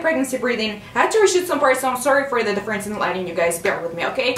pregnancy breathing. I had to reshoot some parts, so I'm sorry for the difference in lighting, you guys. Bear with me, okay?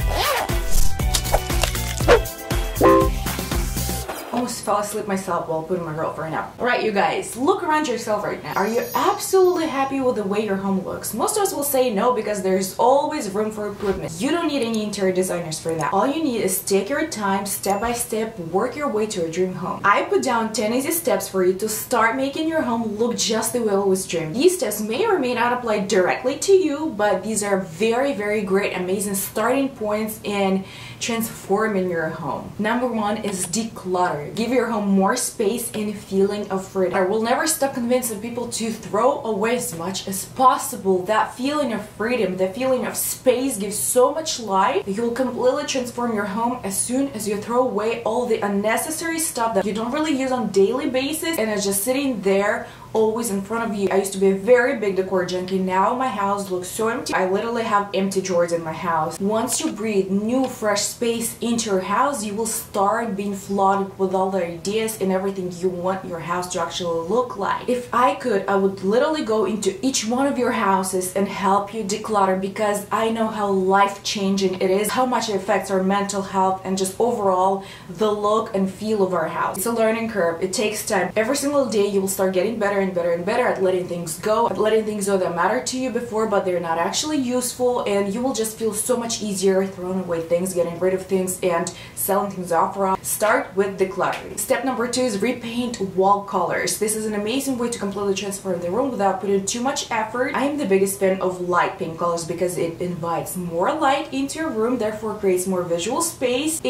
Almost fell asleep myself while putting my girl for a nap. Alright, you guys, look around yourself right now. Are you absolutely happy with the way your home looks? Most of us will say no because there's always room for improvement. You don't need any interior designers for that. All you need is take your time, step by step, work your way to a dream home. I put down 10 easy steps for you to start making your home look just the way you always dreamed. These steps may or may not apply directly to you, but these are very, very great, amazing starting points in transforming your home. Number one is declutter. Give your home more space and a feeling of freedom. I will never stop convincing people to throw away as much as possible. That feeling of freedom, the feeling of space gives so much life that you'll completely transform your home as soon as you throw away all the unnecessary stuff that you don't really use on a daily basis and it's just sitting there always in front of you. I used to be a very big decor junkie. Now my house looks so empty. I literally have empty drawers in my house. Once you breathe new fresh space into your house, you will start being flooded with all the ideas and everything you want your house to actually look like. If I could, I would literally go into each one of your houses and help you declutter because I know how life-changing it is, how much it affects our mental health and just overall the look and feel of our house. It's a learning curve. It takes time. Every single day you will start getting better and better and better at letting things go, at letting things go that matter to you before but they're not actually useful, and you will just feel so much easier throwing away things, getting rid of things and selling things off raw. Start with decluttering. Step number 2 is repaint wall colors. This is an amazing way to completely transform the room without putting too much effort. I am the biggest fan of light paint colors because it invites more light into your room, therefore creates more visual space,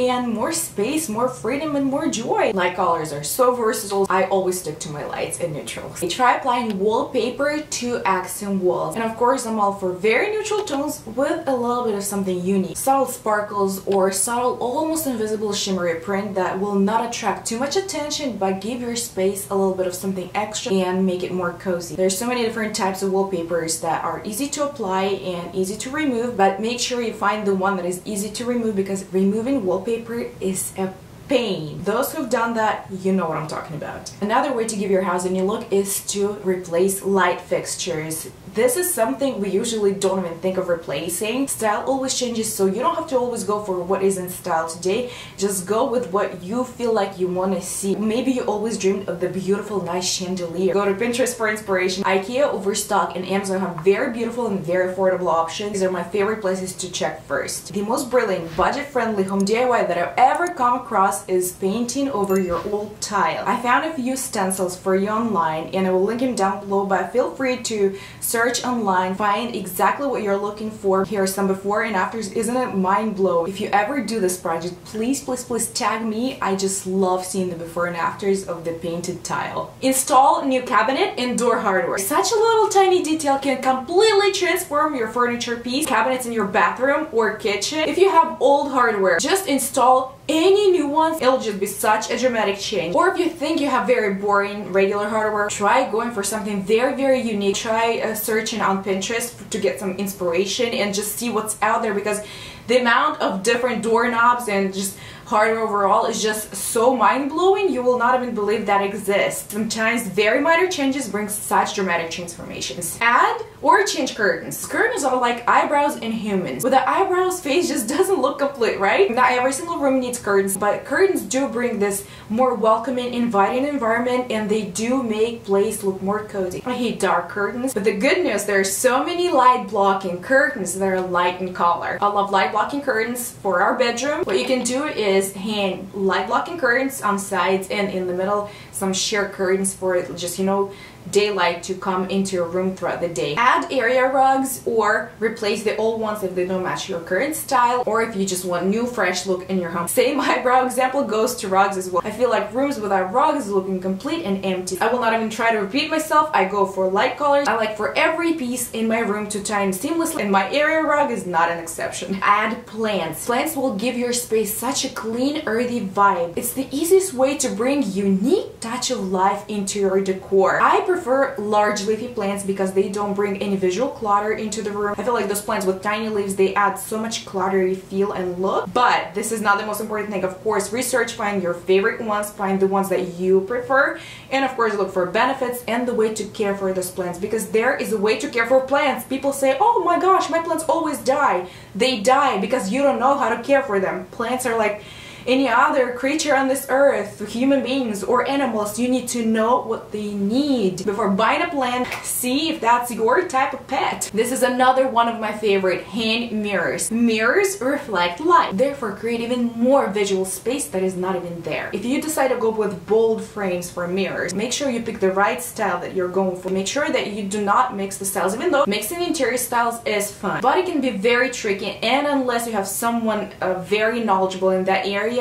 more freedom and more joy. Light colors are so versatile. I always stick to my lights and neutrals. Try applying wallpaper to accent walls. And of course, I'm all for very neutral tones with a little bit of something unique. Subtle sparkles or subtle, almost invisible shimmery print that will not attract too much attention but give your space a little bit of something extra and make it more cozy. There's so many different types of wallpapers that are easy to apply and easy to remove, but make sure you find the one that is easy to remove because removing wallpaper is a pain. Those who've done that, you know what I'm talking about. Another way to give your house a new look is to replace light fixtures. This is something we usually don't even think of replacing. Style always changes, so you don't have to always go for what is in style today. Just go with what you feel like you want to see. Maybe you always dreamed of the beautiful, nice chandelier. Go to Pinterest for inspiration. IKEA, Overstock, and Amazon have very beautiful and very affordable options. These are my favorite places to check first. The most brilliant, budget-friendly home DIY that I've ever come across is painting over your old tile. I found a few stencils for you online and I will link them down below, but feel free to search online, find exactly what you're looking for. Here are some before and afters. Isn't it mind-blowing? If you ever do this project, please tag me. I just love seeing the before and afters of the painted tile. Install new cabinet and door hardware. Such a little tiny detail can completely transform your furniture piece. Cabinets in your bathroom or kitchen. If you have old hardware, just install any new ones. It'll just be such a dramatic change. Or if you think you have very boring regular hardware, try going for something very unique. Try searching on Pinterest to get some inspiration and just see what's out there, because the amount of different doorknobs and just hardware overall is just so mind-blowing, you will not even believe that exists. Sometimes very minor changes bring such dramatic transformations. Add or change curtains. Curtains are like eyebrows in humans. With the eyebrows, face just doesn't look complete, right? Not every single room needs curtains, but curtains do bring this more welcoming, inviting environment, and they do make place look more cozy. I hate dark curtains, but the good news, there are so many light blocking curtains that are light in color. I love light blocking curtains for our bedroom. What you can do is hang light blocking curtains on sides and in the middle some sheer curtains for just, you know, daylight to come into your room throughout the day. Add area rugs or replace the old ones if they don't match your current style, or if you just want new fresh look in your home. Same eyebrow example goes to rugs as well. I feel like rooms without rugs look incomplete and empty. I will not even try to repeat myself. I go for light colors. I like for every piece in my room to tie in seamlessly, and my area rug is not an exception. Add plants. Plants will give your space such a clean, earthy vibe. It's the easiest way to bring unique touch of life into your decor. I prefer large leafy plants because they don't bring any visual clutter into the room. I feel like those plants with tiny leaves, they add so much cluttery feel and look. But this is not the most important thing. Of course, research, find your favorite ones, find the ones that you prefer, and of course look for benefits and the way to care for those plants, because there is a way to care for plants. People say, oh my gosh, my plants always die. They die because you don't know how to care for them. Plants are like any other creature on this earth, human beings or animals. You need to know what they need before buying a plant. See if that's your type of pet. This is another one of my favorite, hand mirrors. Mirrors reflect light, therefore create even more visual space that is not even there. If you decide to go with bold frames for mirrors, make sure you pick the right style that you're going for. Make sure that you do not mix the styles, even though mixing interior styles is fun, but it can be very tricky, and unless you have someone very knowledgeable in that area,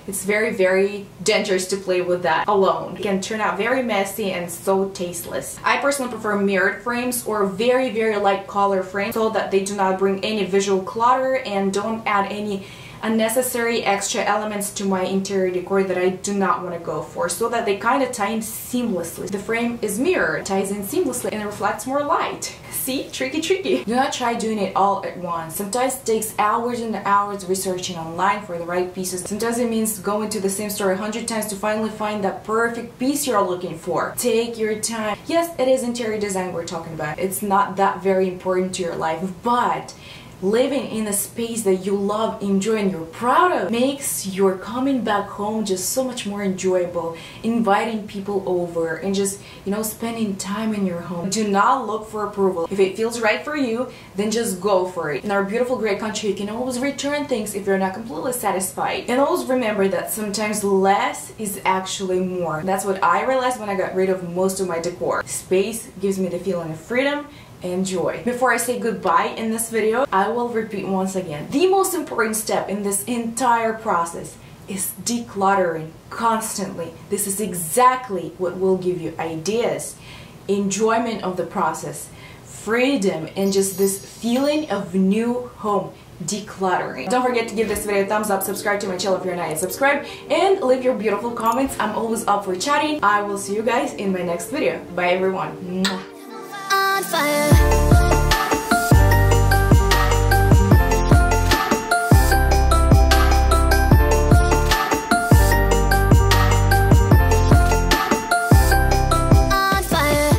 it's very dangerous to play with that alone. It can turn out very messy and so tasteless. I personally prefer mirrored frames or very light color frames so that they do not bring any visual clutter and don't add any unnecessary extra elements to my interior decor that I do not want to go for, so that they kind of tie in seamlessly. The frame is mirrored, ties in seamlessly, and reflects more light. See? Tricky. Do not try doing it all at once. Sometimes it takes hours and hours researching online for the right pieces. Sometimes it means going to the same store 100 times to finally find that perfect piece you're looking for. Take your time. Yes, it is interior design we're talking about. It's not that very important to your life, but living in a space that you love, enjoy, and you're proud of makes your coming back home just so much more enjoyable. Inviting people over and just, you know, spending time in your home. Do not look for approval. If it feels right for you, then just go for it. In our beautiful great country, you can always return things if you're not completely satisfied. And always remember that sometimes less is actually more. That's what I realized when I got rid of most of my decor. Space gives me the feeling of freedom and joy. Before I say goodbye in this video, I will repeat once again. The most important step in this entire process is decluttering constantly. This is exactly what will give you ideas, enjoyment of the process, freedom, and just this feeling of new home. Decluttering. Don't forget to give this video a thumbs up, subscribe to my channel if you're not yet subscribed, and leave your beautiful comments. I'm always up for chatting. I will see you guys in my next video. Bye everyone. Mwah. On fire.